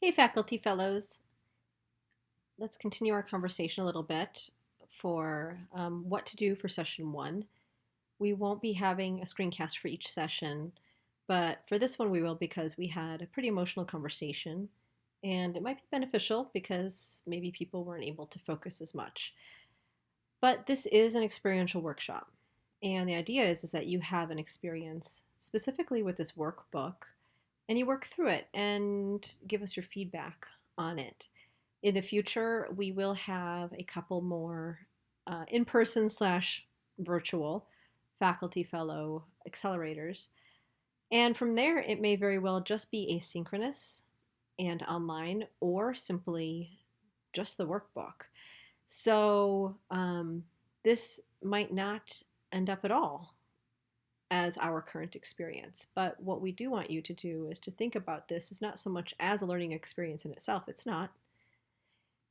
Hey, Faculty Fellows. Let's continue our conversation a little bit for what to do for session one. We won't be having a screencast for each session, but for this one we will because we had a pretty emotional conversation and it might be beneficial because maybe people weren't able to focus as much. But this is an experiential workshop. And the idea is that you have an experience specifically with this workbook and you work through it and give us your feedback on it. In the future, we will have a couple more in-person slash virtual faculty fellow accelerators. And from there, it may very well just be asynchronous and online or simply just the workbook. So this might not end up at all as our current experience. But what we do want you to do is to think about this as not so much as a learning experience in itself. It's not.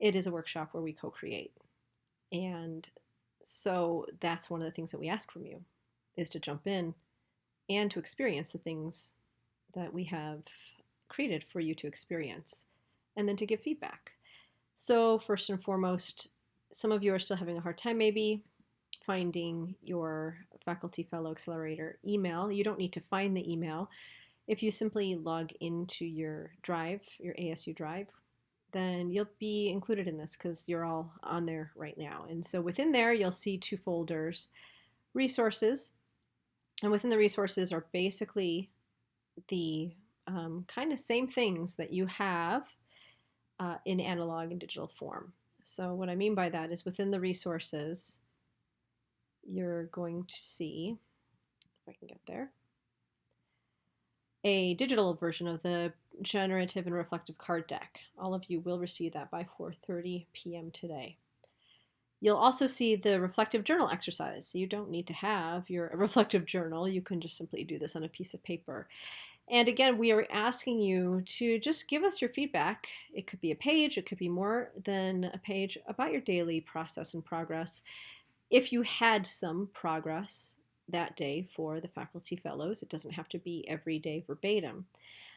It is a workshop where we co-create. And so that's one of the things that we ask from you is to jump in and to experience the things that we have created for you to experience and then to give feedback. So first and foremost, some of you are still having a hard time maybe finding your Faculty Fellow Accelerator email. You don't need to find the email. If you simply log into your drive, your ASU drive, then you'll be included in this because you're all on there right now. And so within there, you'll see two folders, resources, and within the resources are basically the kind of same things that you have in analog and digital form. So what I mean by that is within the resources, you're going to see, if I can get there, a digital version of the generative and reflective card deck. All of you will receive that by 4:30 p.m. today. You'll also see the reflective journal exercise. You don't need to have your reflective journal. You can just simply do this on a piece of paper. And again, we are asking you to just give us your feedback. It could be a page, it could be more than a page about your daily process and progress. If you had some progress that day for the Faculty Fellows, it doesn't have to be every day verbatim.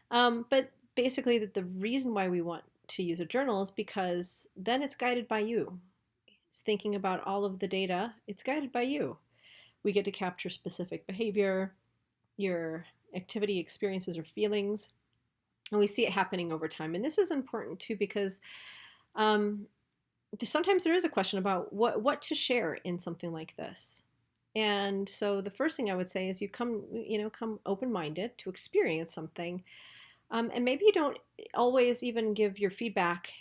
But basically, the reason why we want to use a journal is because then it's guided by you. It's thinking about all of the data, it's guided by you. We get to capture specific behavior, your activity, experiences, or feelings, and we see it happening over time. And this is important too because sometimes there is a question about what to share in something like this. And so the first thing I would say is you come open-minded to experience something. And maybe you don't always even give your feedback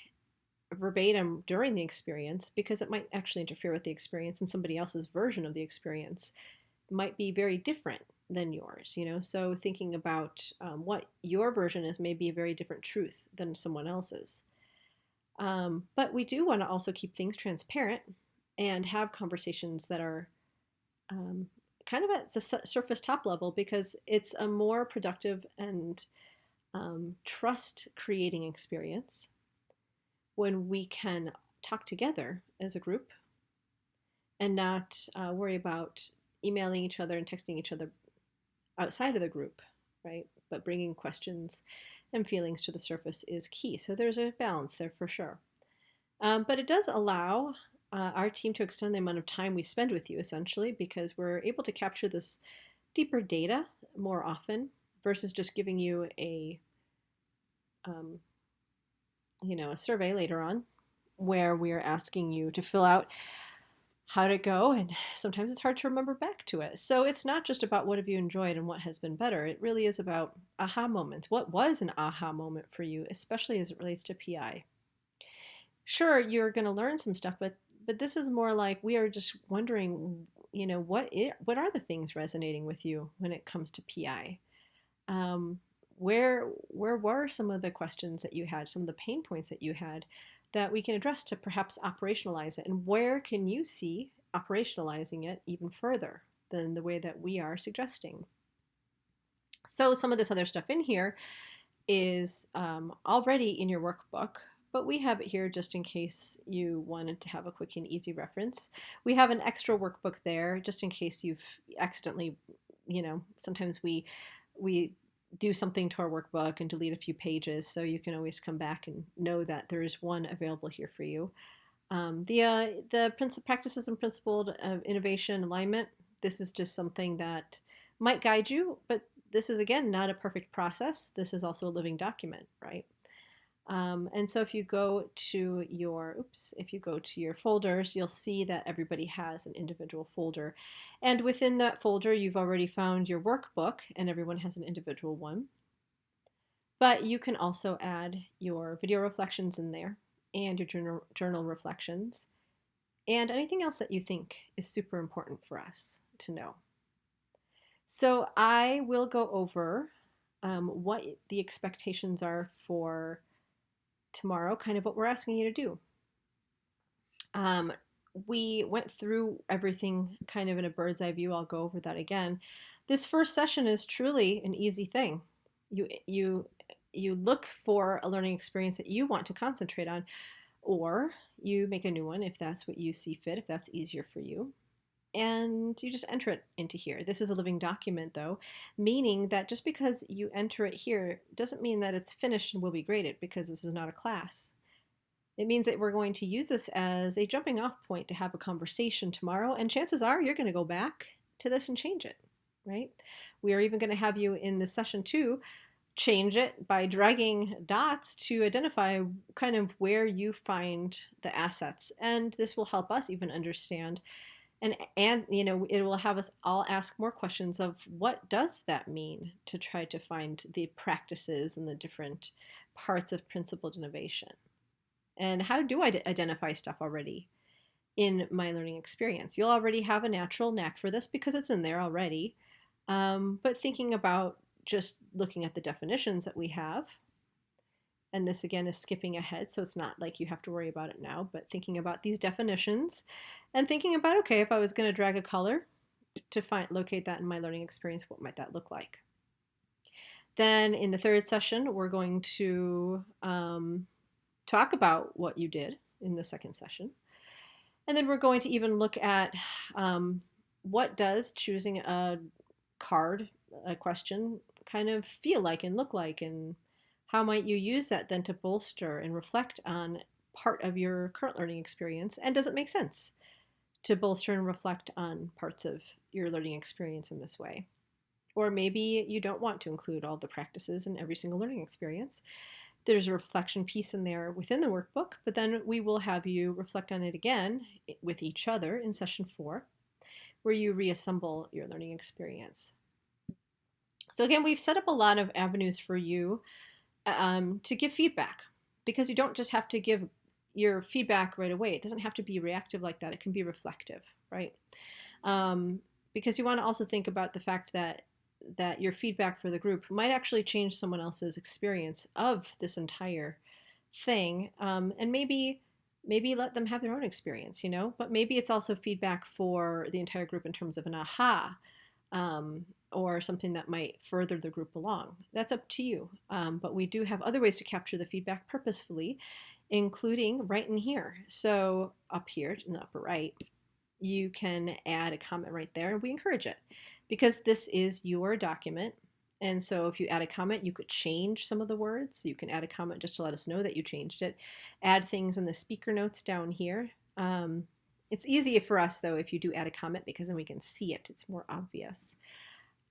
verbatim during the experience because it might actually interfere with the experience and somebody else's version of the experience might be very different than yours, So thinking about what your version is may be a very different truth than someone else's. But we do want to also keep things transparent and have conversations that are kind of at the surface top level because it's a more productive and trust creating experience when we can talk together as a group and not worry about emailing each other and texting each other outside of the group, right? But bringing questions and feelings to the surface is key. So there's a balance there for sure. But it does allow our team to extend the amount of time we spend with you, essentially, because we're able to capture this deeper data more often versus just giving you a survey later on where we are asking you to fill out how to go, and sometimes it's hard to remember back to it. So it's not just about what have you enjoyed and what has been better. It really is about aha moments. What was an aha moment for you, especially as it relates to PI? Sure, you're going to learn some stuff, but this is more like we are just wondering, what are the things resonating with you when it comes to PI? Where were some of the questions that you had, some of the pain points that you had that we can address to perhaps operationalize it? And where can you see operationalizing it even further than the way that we are suggesting? So some of this other stuff in here is already in your workbook, but we have it here just in case you wanted to have a quick and easy reference. We have an extra workbook there just in case you've accidentally, sometimes we do something to our workbook and delete a few pages, so you can always come back and know that there is one available here for you. The practices and principled of innovation alignment, this is just something that might guide you, but this is, again, not a perfect process. This is also a living document, right? And so if you go to your folders, you'll see that everybody has an individual folder. And within that folder, you've already found your workbook, and everyone has an individual one. But you can also add your video reflections in there, and your journal reflections, and anything else that you think is super important for us to know. So I will go over what the expectations are for tomorrow, kind of what we're asking you to do. We went through everything kind of in a bird's eye view. I'll go over that again. This first session is truly an easy thing. You look for a learning experience that you want to concentrate on, or you make a new one if that's what you see fit, if that's easier for you, and you just enter it into here. This is a living document, though, meaning that just because you enter it here doesn't mean that it's finished and will be graded, because this is not a class. It means that we're going to use this as a jumping off point to have a conversation tomorrow, and chances are you're going to go back to this and change it, right? We are even going to have you in this session 2 change it by dragging dots to identify kind of where you find the assets. And this will help us even understand, and it will have us all ask more questions of what does that mean, to try to find the practices and the different parts of principled innovation. And how do I identify stuff already in my learning experience? You'll already have a natural knack for this because it's in there already. But thinking about just looking at the definitions that we have, and this again is skipping ahead, so it's not like you have to worry about it now, but thinking about these definitions and thinking about, okay, if I was going to drag a color to locate that in my learning experience, what might that look like? Then in the third session, we're going to talk about what you did in the second session. And then we're going to even look at what does choosing a question kind of feel like and look like, and how might you use that then to bolster and reflect on part of your current learning experience, and does it make sense to bolster and reflect on parts of your learning experience in this way? Or maybe you don't want to include all the practices in every single learning experience. There's a reflection piece in there within the workbook, but then we will have you reflect on it again with each other in session 4, where you reassemble your learning experience. So again, we've set up a lot of avenues for you to give feedback, because you don't just have to give your feedback right away. It doesn't have to be reactive like that. It can be reflective, right? Because you want to also think about the fact that your feedback for the group might actually change someone else's experience of this entire thing, and maybe let them have their own experience, but maybe it's also feedback for the entire group in terms of an aha, or something that might further the group along. That's up to you. But we do have other ways to capture the feedback purposefully, including right in here. So up here in the upper right, you can add a comment right there, and we encourage it because this is your document. And so if you add a comment, you could change some of the words. You can add a comment just to let us know that you changed it. Add things in the speaker notes down here. It's easier for us, though, if you do add a comment, because then we can see it. It's more obvious.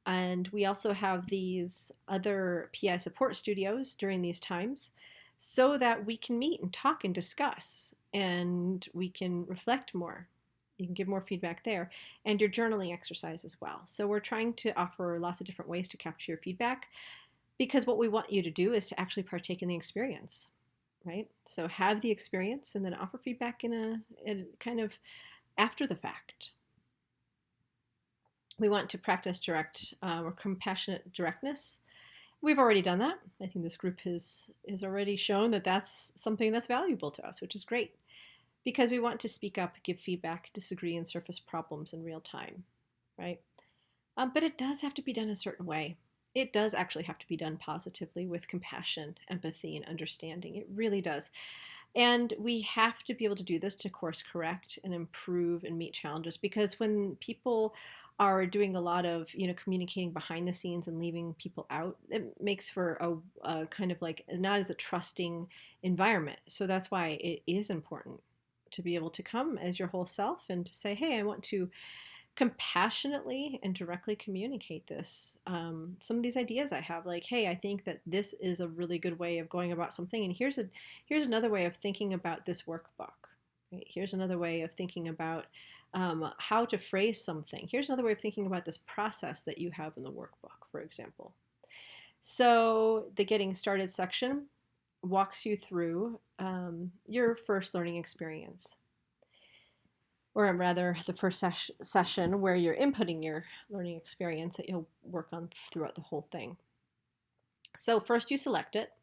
And we also have these other PI support studios during these times so that we can meet and talk and discuss, and we can reflect more. You can give more feedback there, and your journaling exercise as well. So we're trying to offer lots of different ways to capture your feedback, because what we want you to do is to actually partake in the experience, right? So have the experience and then offer feedback in a kind of after the fact. We want to practice direct or compassionate directness. We've already done that. I think this group has already shown that that's something that's valuable to us, which is great, because we want to speak up, give feedback, disagree, and surface problems in real time, right? But it does have to be done a certain way. It does actually have to be done positively with compassion, empathy, and understanding. It really does. And we have to be able to do this to course correct and improve and meet challenges, because when people are doing a lot of, communicating behind the scenes and leaving people out, it makes for a kind of like not as a trusting environment. So that's why it is important to be able to come as your whole self and to say, hey, I want to compassionately and directly communicate this. Some of these ideas I have, like, hey, I think that this is a really good way of going about something, and here's another way of thinking about this workbook. Right? Here's another way of thinking about how to phrase something. Here's another way of thinking about this process that you have in the workbook, for example. So the Getting Started section walks you through your first learning experience, or rather the first session where you're inputting your learning experience that you'll work on throughout the whole thing. So first you select it.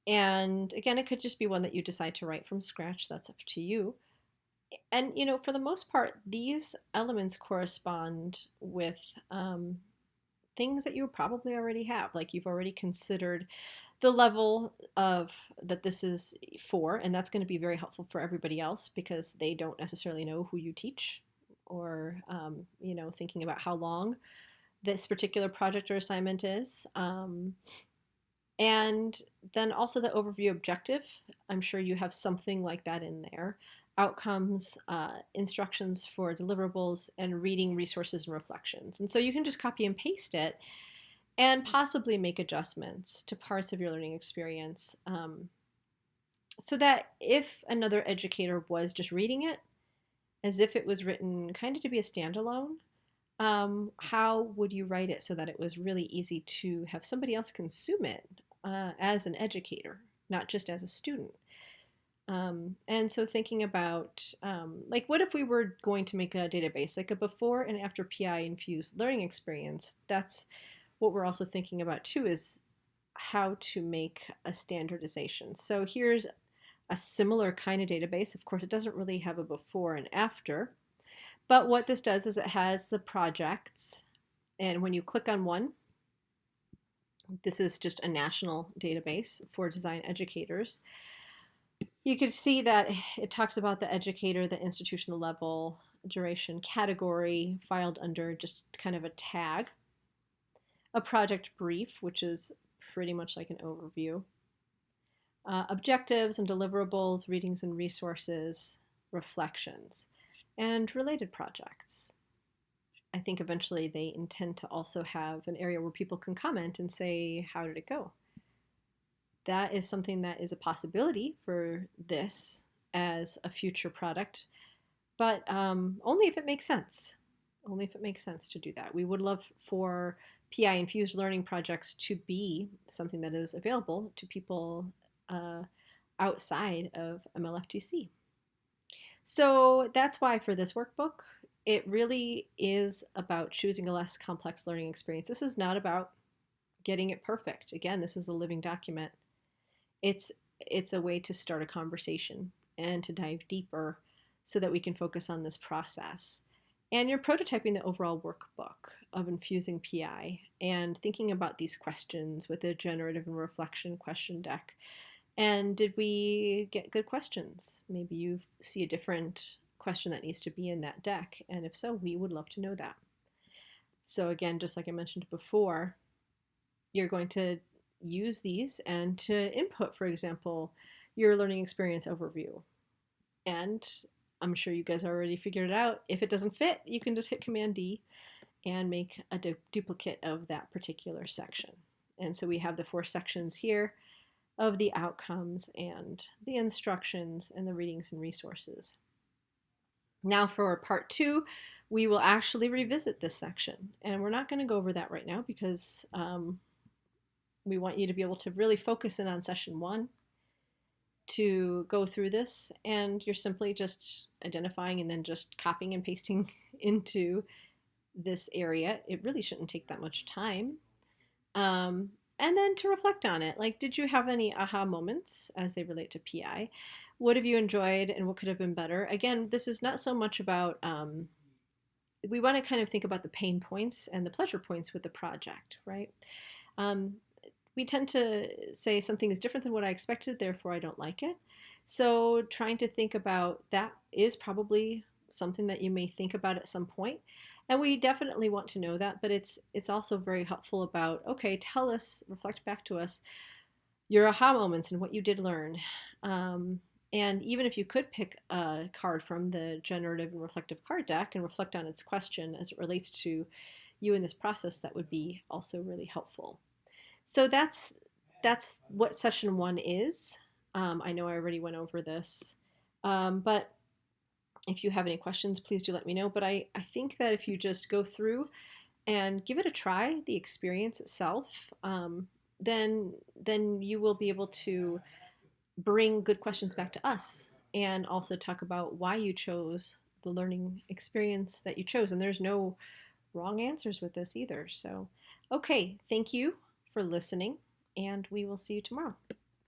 And again, it could just be one that you decide to write from scratch. That's up to you. And, for the most part, these elements correspond with things that you probably already have. Like you've already considered the level of that this is for, and that's going to be very helpful for everybody else because they don't necessarily know who you teach, or thinking about how long this particular project or assignment is. And then also the overview objective. I'm sure you have something like that in there. Outcomes, instructions for deliverables, and reading resources and reflections. And so you can just copy and paste it and possibly make adjustments to parts of your learning experience, so that if another educator was just reading it as if it was written kind of to be a standalone, how would you write it so that it was really easy to have somebody else consume it as an educator, not just as a student? And so thinking about, like, what if we were going to make a database, like a before and after PI infused learning experience? That's what we're also thinking about too, is how to make a standardization. So here's a similar kind of database. Of course, it doesn't really have a before and after, but what this does is it has the projects, and when you click on one, this is just a national database for design educators. You can see that it talks about the educator, the institutional level, duration, category, filed under just kind of a tag, a project brief, which is pretty much like an overview, objectives and deliverables, readings and resources, reflections, and related projects. I think eventually they intend to also have an area where people can comment and say, how did it go? That is something that is a possibility for this as a future product, but only if it makes sense. Only if it makes sense to do that. We would love for PI-infused learning projects to be something that is available to people outside of MLFTC. So that's why for this workbook, it really is about choosing a less complex learning experience. This is not about getting it perfect. Again, this is a living document. It's a way to start a conversation and to dive deeper so that we can focus on this process. And you're prototyping the overall workbook of infusing PI and thinking about these questions with a generative and reflection question deck. And did we get good questions? Maybe you see a different question that needs to be in that deck, and if so, we would love to know that. So again, just like I mentioned before, you're going to use these and to input, for example, your learning experience overview. And I'm sure you guys already figured it out. If it doesn't fit, you can just hit Command D and make a duplicate of that particular section. And so we have the 4 sections here of the outcomes and the instructions and the readings and resources. Now for part 2, we will actually revisit this section. And we're not going to go over that right now because we want you to be able to really focus in on session 1 to go through this, and you're simply just identifying and then just copying and pasting into this area. It really shouldn't take that much time. And then to reflect on it, like, did you have any aha moments as they relate to PI? What have you enjoyed and what could have been better? Again, this is not so much about, we want to kind of think about the pain points and the pleasure points with the project, right? We tend to say something is different than what I expected, therefore I don't like it. So trying to think about that is probably something that you may think about at some point. And we definitely want to know that, but it's also very helpful about, okay, tell us, reflect back to us your aha moments and what you did learn. And even if you could pick a card from the generative and reflective card deck and reflect on its question as it relates to you in this process, that would be also really helpful. So that's what session one is. I know I already went over this, but if you have any questions, please do let me know. But I think that if you just go through and give it a try, the experience itself, then you will be able to bring good questions back to us and also talk about why you chose the learning experience that you chose. And there's no wrong answers with this either. So, okay, thank you for listening, and we will see you tomorrow.